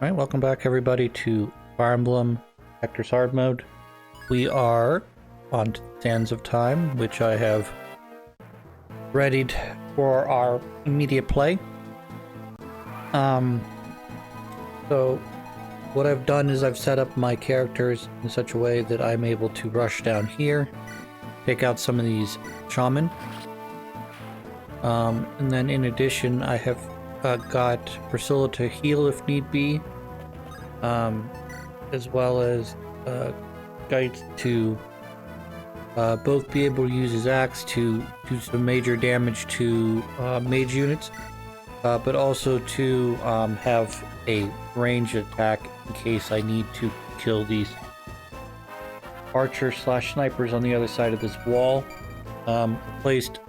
Alright, welcome back everybody to Fire Emblem Hector's Hard Mode. We are on to the Sands of Time, which I have readied for our immediate play. So what I've done is I've set up my characters in such a way that I'm able to rush down here, take out some of these shaman. And then in addition, I have got Priscilla to heal if need be, as well as Guides to both be able to use his axe to do some major damage to mage units, but also to have a range attack in case I need to kill these archers slash snipers on the other side of this wall. Placed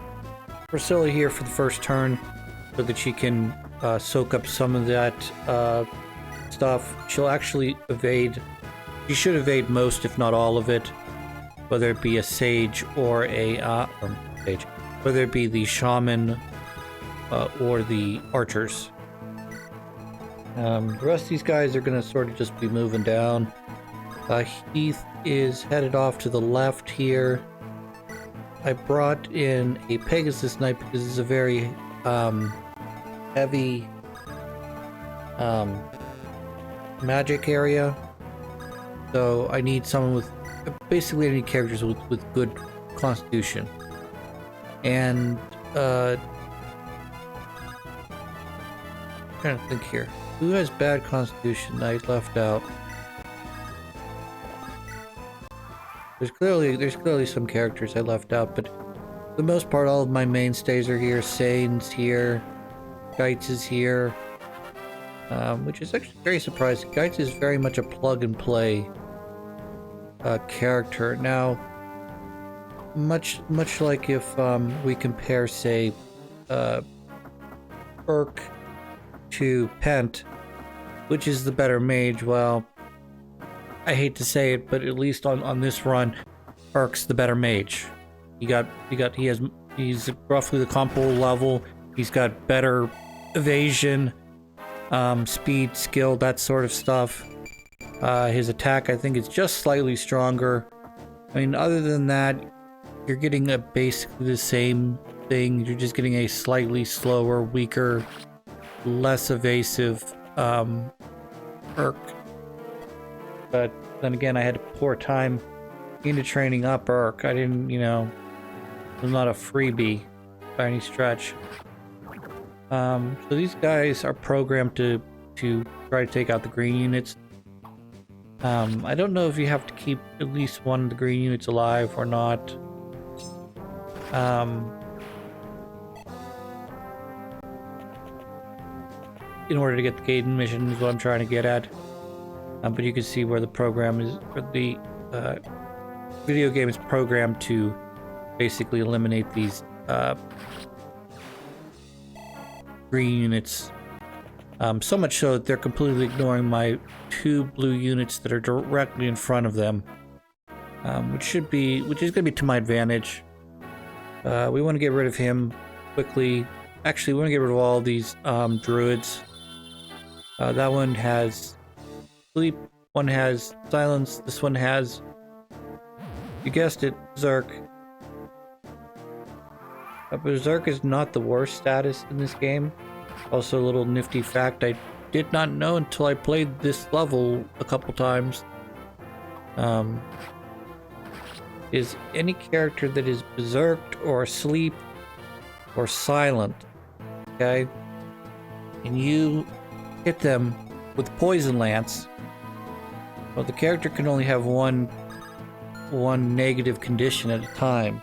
Priscilla here for the first turn so that she can soak up some of that stuff. She'll actually evade. She should evade most, if not all of it, whether it be a sage or whether it be the shaman or the archers. The rest of these guys are going to sort of just be moving down. Heath is headed off to the left here. I brought in a Pegasus Knight because it's a very heavy magic area. So I need someone with, basically I need characters with good constitution. And I'm trying to think here. Who has bad constitution I left out? There's clearly some characters I left out, but for the most part, all of my mainstays are here. Sane's here, Geitz is here, which is actually very surprising. Geitz is very much a plug and play character. Now, much like if we compare, say, Urk to Pent, which is the better mage? Well, I hate to say it, but at least on this run, Urk's the better mage. He's roughly the comparable level. He's got better evasion, speed, skill, that sort of stuff. His attack, I think, is just slightly stronger. I mean, other than that, you're getting basically the same thing. You're just getting a slightly slower, weaker, less evasive Urk. But then again, I had to pour time into training up Urk. I didn't, it was not a freebie by any stretch. So these guys are programmed to try to take out the green units. I don't know if you have to keep at least one of the green units alive or not. In order to get the Gaiden mission is what I'm trying to get at. But you can see where the program is, or the video game is programmed to basically eliminate these green units. So much so that they're completely ignoring my 2 blue units that are directly in front of them, which is going to be to my advantage. We want to get rid of him quickly. Actually, we want to get rid of all these druids. That one has sleep, one has silence, this one has, you guessed it, Berserk. Berserk is not the worst status in this game. Also, a little nifty fact I did not know until I played this level a couple times. Is any character that is berserked or asleep or silent, okay, and you hit them with Poison Lance, well, the character can only have one negative condition at a time.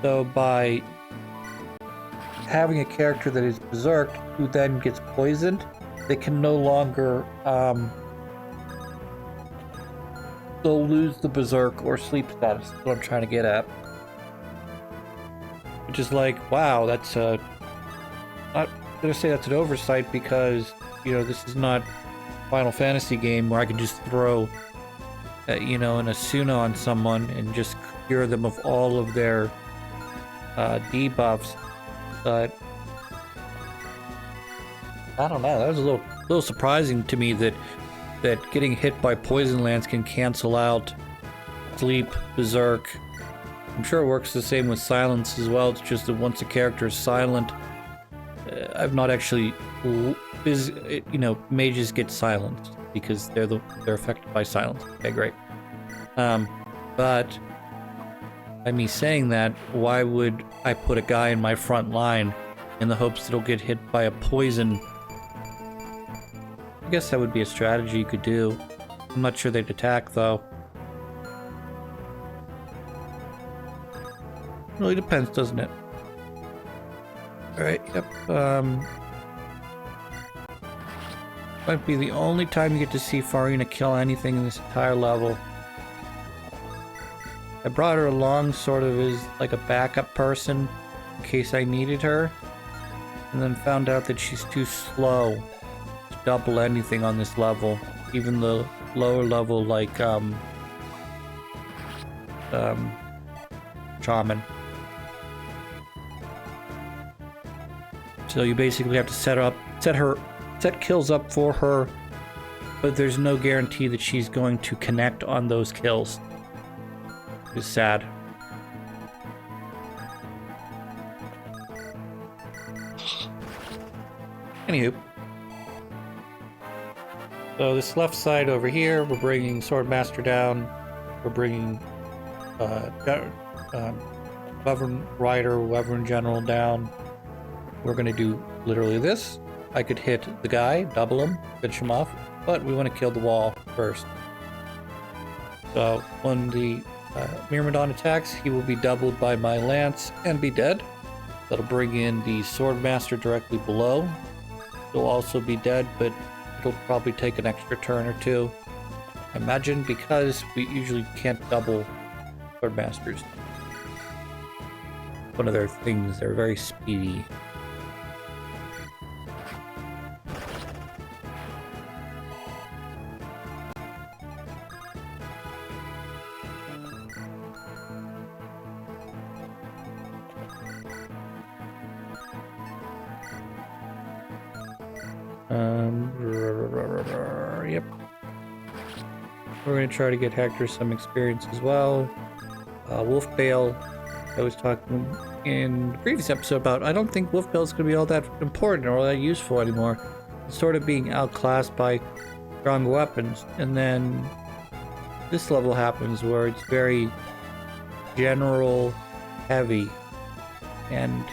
So by having a character that is berserked who then gets poisoned, they can no longer they'll lose the berserk or sleep status. That's what I'm trying to get at. Which is like, wow, that's not gonna say that's an oversight, because this is not Final Fantasy game where I can just throw an Asuna on someone and just cure them of all of their debuffs. But I don't know, that was a little little surprising to me that getting hit by poison lance can cancel out sleep, berserk. I'm sure it works the same with silence as well. It's just that once a character is silent, I've not actually, mages get silenced because they're affected by silence. Okay, great. But by me saying that, why would I put a guy in my front line in the hopes that he'll get hit by a poison? I guess that would be a strategy you could do. I'm not sure they'd attack though. Really depends, doesn't it? Alright, yep. Might be the only time you get to see Farina kill anything in this entire level. I brought her along sort of as like a backup person in case I needed her, and then found out that she's too slow to double anything on this level, even the lower level like Shaman. So you basically have to set kills up for her, but there's no guarantee that she's going to connect on those kills. It's sad. Anywho. So this left side over here, we're bringing Swordmaster down. We're bringing Wyvern Rider, Wyvern General down. We're going to do literally this. I could hit the guy, double him, finish him off, but we want to kill the wall first. So when the Myrmidon attacks, he will be doubled by my lance and be dead. That'll bring in the Swordmaster directly below. He'll also be dead, but it'll probably take an extra turn or two, I imagine, because we usually can't double Swordmasters. One of their things, they're very speedy. Yep. We're going to try to get Hector some experience as well. Wolfbale, I was talking in the previous episode about, I don't think Wolfbale is going to be all that important or all that useful anymore. It's sort of being outclassed by stronger weapons. And then this level happens where it's very general heavy. And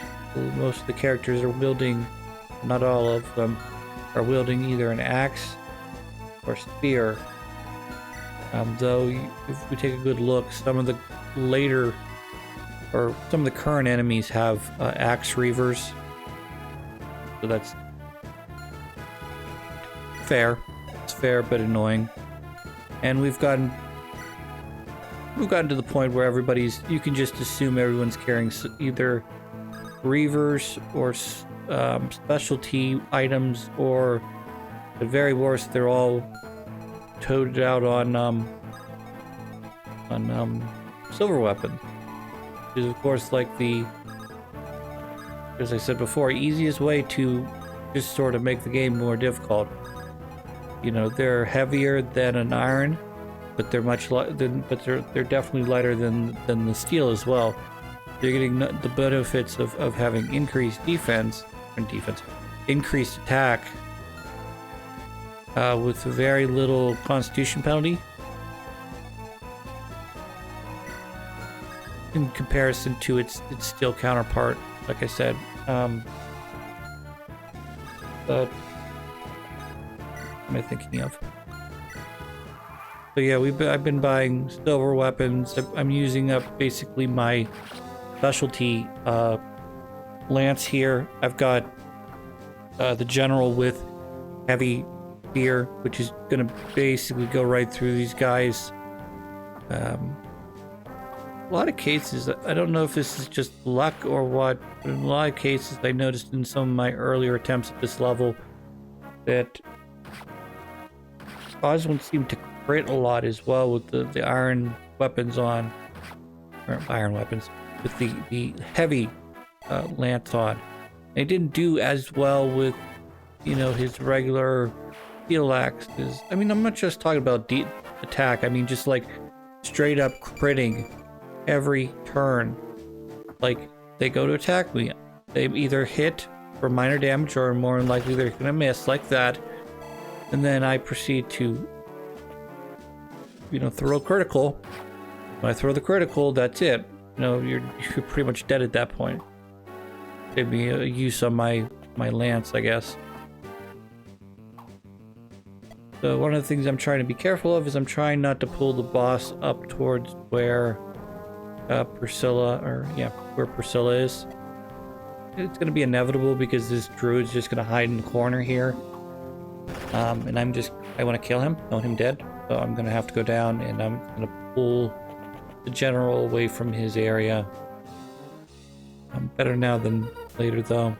most of the characters are wielding, not all of them, are wielding either an axe or spear. Though, if we take a good look, some of the later, or some of the current enemies have axe reavers. So that's fair. It's fair but annoying. And we've gotten to the point where you can just assume everyone's carrying either reavers or specialty items, or at the very worst, they're all toted out on silver weapons. Which is, of course, like as I said before, easiest way to just sort of make the game more difficult. You know, they're heavier than an iron, but they're they're definitely lighter than the steel as well. You're getting the benefits of having increased increased attack, with very little constitution penalty in comparison to its steel counterpart. Like I said, but what am I thinking of? So yeah, I've been buying silver weapons. I'm using up basically my specialty lance here. I've got the general with heavy spear, which is gonna basically go right through these guys. A lot of cases, I don't know if this is just luck or what, but in a lot of cases I noticed in some of my earlier attempts at this level that Oswald seemed to crit a lot as well with the iron weapons on, or iron weapons, with the heavy lance on. They didn't do as well with you know, his regular heal axes. I mean, I'm not just talking about attack. I mean, just like straight up critting every turn. Like, they go to attack me. They either hit for minor damage or more than likely they're gonna miss like that. And then I proceed to, you know, throw a critical. When I throw the critical, that's it. You know, you're pretty much dead at that point. Give me a use on my lance, I guess. So one of the things I'm trying to be careful of is I'm trying not to pull the boss up towards where Priscilla is. It's going to be inevitable because this druid's just going to hide in the corner here. And I want to kill him. I want him dead. So I'm going to have to go down and I'm going to pull the general away from his area. Better now than later, though.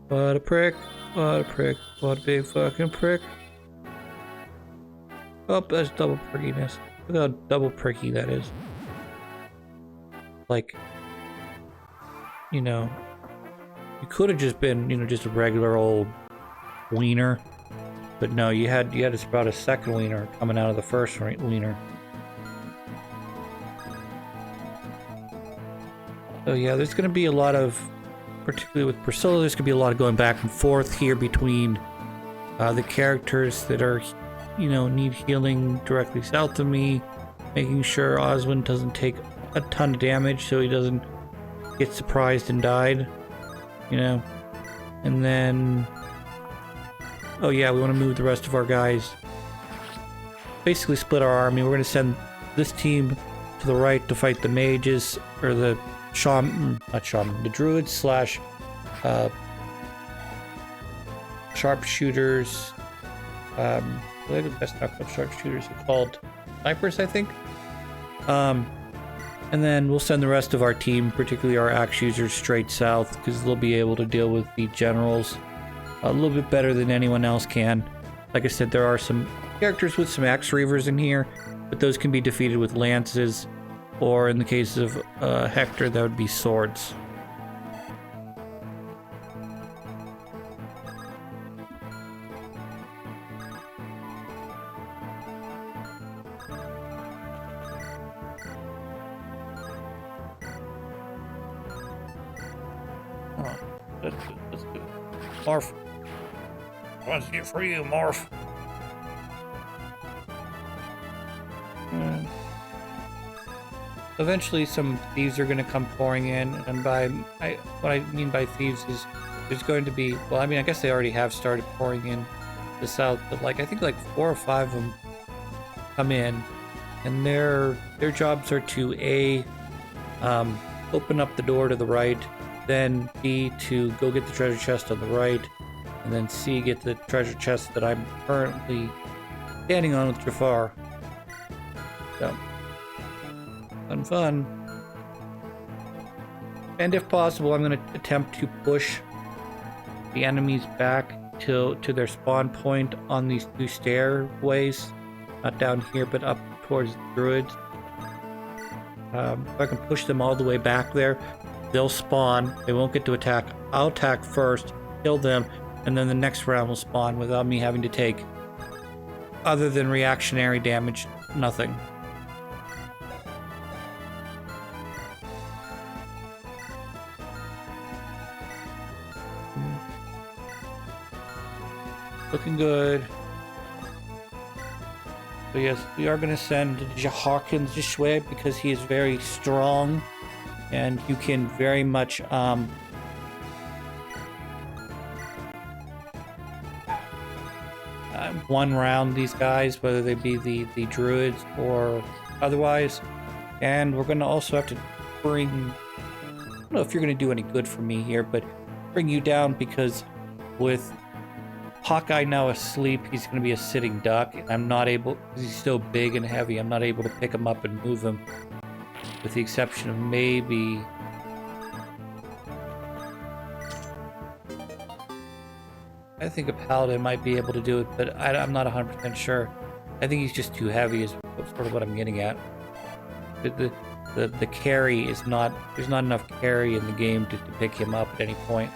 What a prick. What a prick. What a big fucking prick. Oh, that's double prickiness. Look how double pricky that is. Like, you know, you could have just been, you know, just a regular old wiener. But no, you had to sprout a second wiener coming out of the first wiener. So yeah, there's going to be a lot of, particularly with Priscilla, there's going to be a lot of going back and forth here between the characters that are, you know, need healing directly south of me, making sure Oswin doesn't take a ton of damage so he doesn't get surprised and died, you know. And then, oh yeah, we want to move the rest of our guys, basically split our army. We're going to send this team to the right to fight the mages, or the the druids slash sharpshooters. They're the best not called sharpshooters, they're called snipers, I think. And then we'll send the rest of our team, particularly our axe users, straight south, because they'll be able to deal with the generals a little bit better than anyone else can. Like I said, there are some characters with some axe reavers in here, but those can be defeated with lances, or in the case of Hector, that would be swords. Oh, that's good, that's good. Morph. What's it for you, Morph? Eventually some thieves are going to come pouring in, and what I mean by thieves is there's going to be, well, I mean, I guess they already have started pouring in the south, but like I think like 4 or 5 of them come in, and their jobs are to A, open up the door to the right, then B, to go get the treasure chest on the right, and then C, get the treasure chest that I'm currently standing on with Jafar. So fun. And if possible, I'm going to attempt to push the enemies back to their spawn point on these 2 stairways. Not down here, but up towards the druids. If I can push them all the way back there, they'll spawn. They won't get to attack. I'll attack first, kill them, and then the next round will spawn without me having to take, other than reactionary damage, nothing. Looking good. So yes, we are going to send Hawkins this way because he is very strong, and you can very much one round these guys, whether they be the druids or otherwise. And we're going to also have to bring, I don't know if you're going to do any good for me here, but bring you down, because with Hawkeye now asleep, he's going to be a sitting duck, and I'm not able, because he's so big and heavy, I'm not able to pick him up and move him, with the exception of maybe, I think a paladin might be able to do it, but I'm not 100% sure. I think he's just too heavy is sort of what I'm getting at. the carry is not, there's not enough carry in the game to pick him up at any point.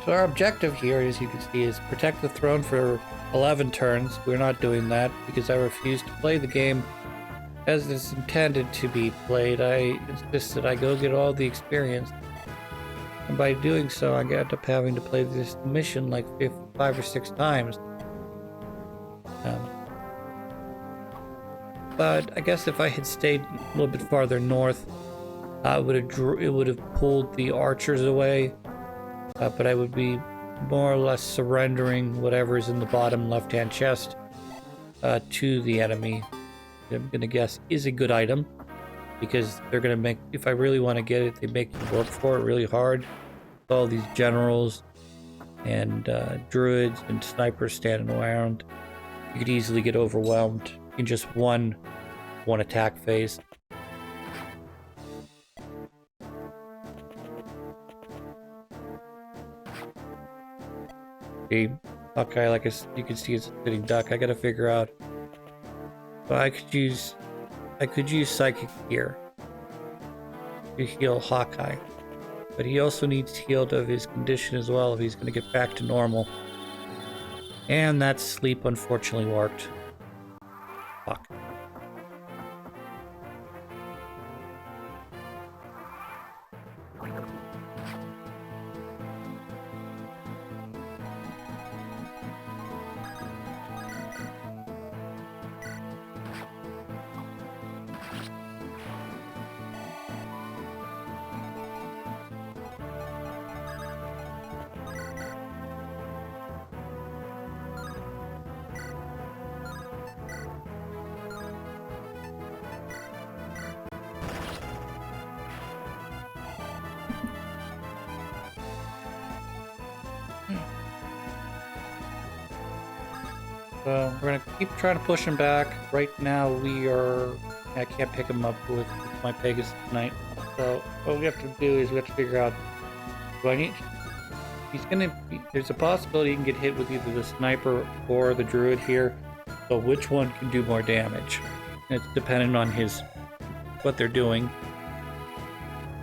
So our objective here, as you can see, is protect the throne for 11 turns. We're not doing that because I refuse to play the game as it's intended to be played. I insist that I go get all the experience. And by doing so, I end up having to play this mission like 5 or 6 times. But I guess if I had stayed a little bit farther north, it would have pulled the archers away. But I would be more or less surrendering whatever's in the bottom left-hand chest to the enemy. I'm gonna guess is a good item, because they're gonna make, if I really want to get it, they make you work for it really hard. All these generals and druids and snipers standing around, you could easily get overwhelmed in just one attack phase. See, Hawkeye, like you can see, it's a sitting duck. I gotta figure out. So I could use Psychic here to heal Hawkeye, but he also needs healed of his condition as well if he's gonna get back to normal. And that sleep unfortunately worked. Fuck. So we're gonna keep trying to push him back. Right now I can't pick him up with my Pegasus tonight. So what we have to do is we have to figure out, there's a possibility he can get hit with either the sniper or the druid here. So which one can do more damage? It's dependent on what they're doing.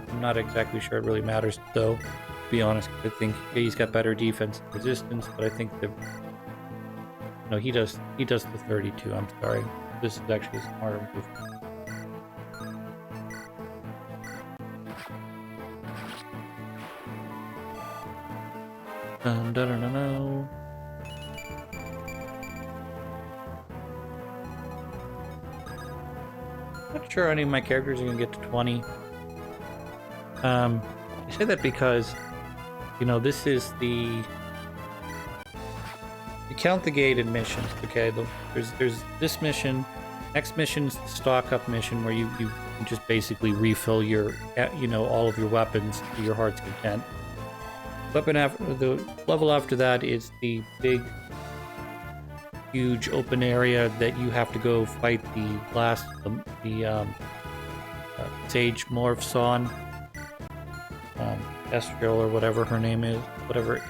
I'm not exactly sure it really matters though, to be honest. I think he's got better defense and resistance, but I think no, he does the 32, I'm sorry. This is actually a smarter move. No. Not sure any of my characters are gonna get to 20. I say that because, this is you count the gated missions, okay? There's this mission. Next mission is the stock up mission, where you just basically refill your, all of your weapons to your heart's content. The level after that is the big, huge open area that you have to go fight the Sage morphs on. Estriel, or whatever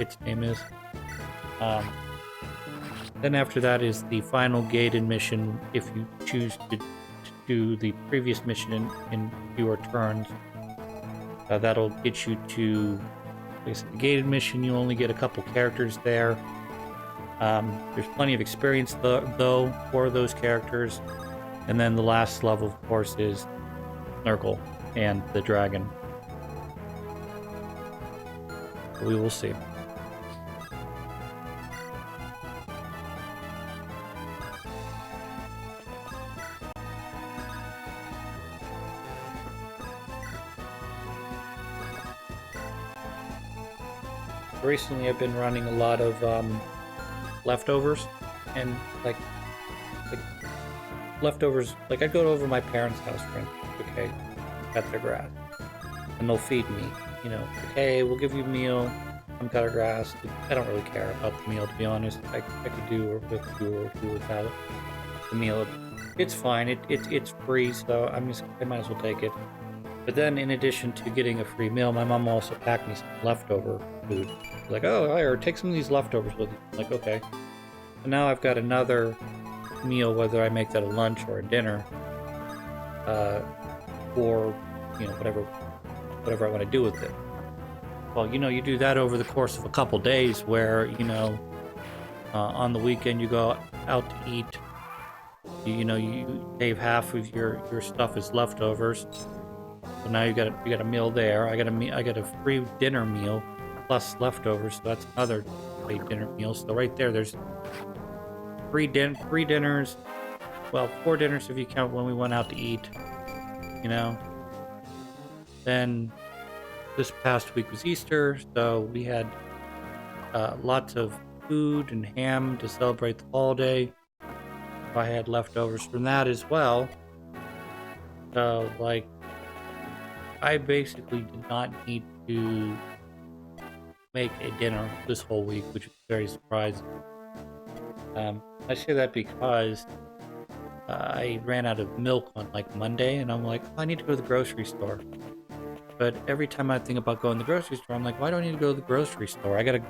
its name is. Then after that is the final gated mission, if you choose to do the previous mission in fewer turns. That'll get you to the gated mission. You only get a couple characters there. There's plenty of experience though for those characters. And then the last level, of course, is Nurgle and the dragon. We will see. Recently I've been running a lot of leftovers, and like leftovers, like I go over my parents' house, for instance, okay, cut their grass, and they'll feed me, okay, we'll give you a meal, come cut our grass. I don't really care about the meal, to be honest. I could do without the meal. It's fine. It's free, so I might as well take it. But then, in addition to getting a free meal, my mom also packed me some leftover food. Like, oh, or take some of these leftovers with you. I'm like, okay. So now I've got another meal, whether I make that a lunch or a dinner, or whatever I want to do with it. Well, you do that over the course of a couple days, where on the weekend you go out to eat. You save half of your stuff as leftovers. So now you got a meal there. I got a free dinner meal plus leftovers, so that's another free dinner meal. So right there's three dinners. Well, 4 dinners if you count when we went out to eat. Then this past week was Easter, so we had lots of food and ham to celebrate the holiday. I had leftovers from that as well. So, I basically did not need to make a dinner this whole week, which is very surprising. I say that because I ran out of milk on Monday, and I'm like, I need to go to the grocery store. But every time I think about going to the grocery store, I'm like, why do I need to go to the grocery store? I got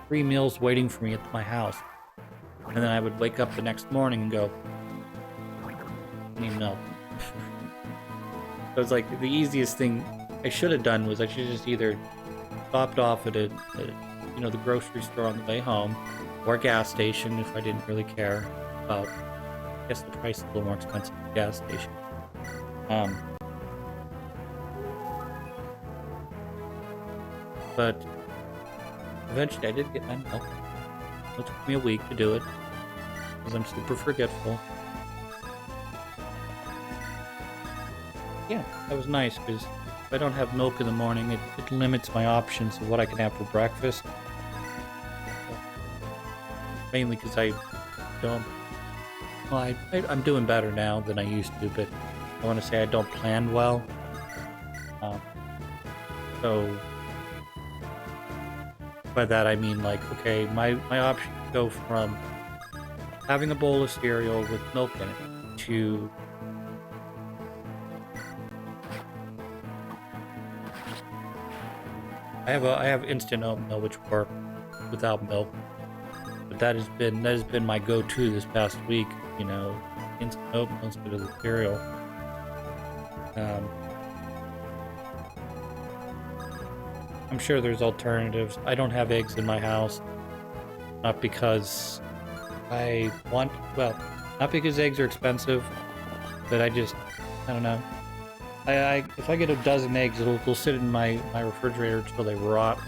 3 meals waiting for me at my house. And then I would wake up the next morning and go, I need milk. So it's like the easiest thing I should have done was I should have just either stopped off at the grocery store on the way home, or a gas station if I didn't really care about. I guess the price is a little more expensive at the gas station. But eventually I did get my milk. It took me a week to do it because I'm super forgetful. Yeah, that was nice because if I don't have milk in the morning, it limits my options of what I can have for breakfast. Mainly because I don't. Well, I'm doing better now than I used to, but I want to say I don't plan well. So by that I mean okay, my options go from having a bowl of cereal with milk in it to I have instant oatmeal which work without milk, but that has been my go-to this past week. Instant oatmeal instead of the cereal. I'm sure there's alternatives. I don't have eggs in my house, not because not because eggs are expensive, but I don't know. If I get a dozen eggs, they'll sit in my refrigerator until they rot.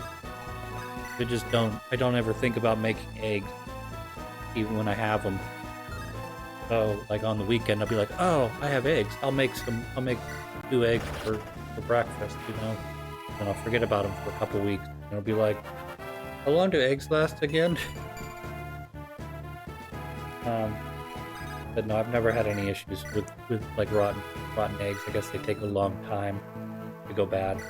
I don't ever think about making eggs, even when I have them. So, on the weekend, I'll be like, oh, I have eggs. I'll make 2 eggs for breakfast, and I'll forget about them for a couple weeks. And I'll be like, how long do eggs last again? But no, I've never had any issues with rotten eggs. I guess they take a long time to go bad.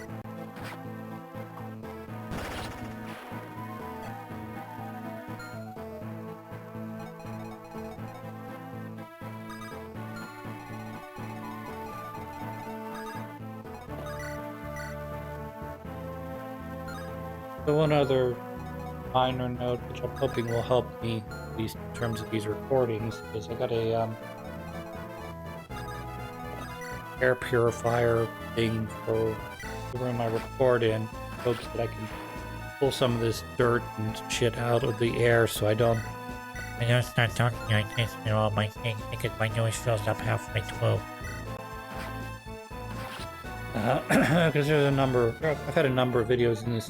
So one other minor note, which I'm hoping will help me, at least in terms of these recordings, is I got a air purifier thing for the room I record in. Hopes that I can pull some of this dirt and shit out of the air so I don't start talking like this with all my things because my nose fills up halfway through. Because I've had a number of videos in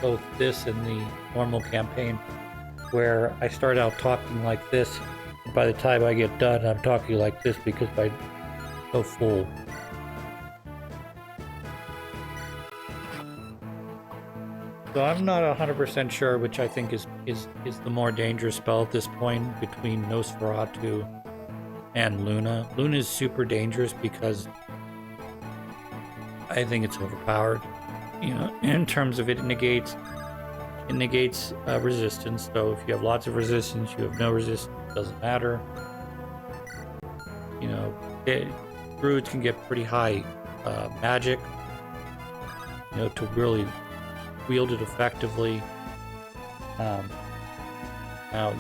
both this and the normal campaign where I start out talking like this, and by the time I get done I'm talking like this because I'm so full. So I'm not 100% sure which I think is the more dangerous spell at this point between Nosferatu and Luna. Luna is super dangerous because I think it's overpowered. In terms of it negates resistance. So if you have lots of resistance, you have no resistance, it doesn't matter. druids can get pretty high magic, you know, to really wield it effectively. Now,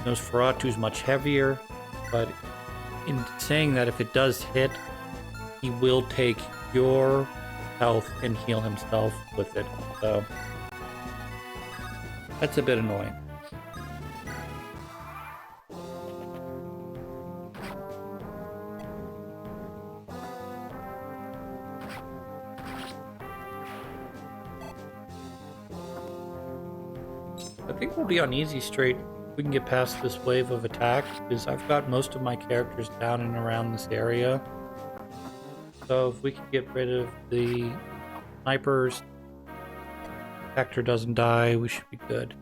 Nosferatu's much heavier, but in saying that, if it does hit, he will take your health and heal himself with it. So that's a bit annoying. I think we'll be on easy straight. We can get past this wave of attack, because I've got most of my characters down and around this area. So if we can get rid of the snipers, Hector doesn't die, we should be good.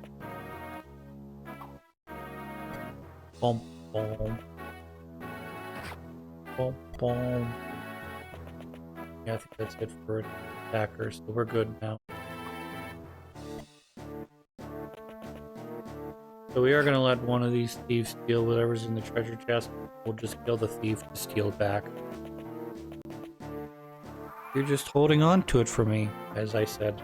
Boom, boom. Boom, boom. Yeah, I think that's it for attackers, so we're good now. So we are going to let one of these thieves steal whatever's in the treasure chest. We'll just kill the thief to steal it back. You're just holding on to it for me, as I said.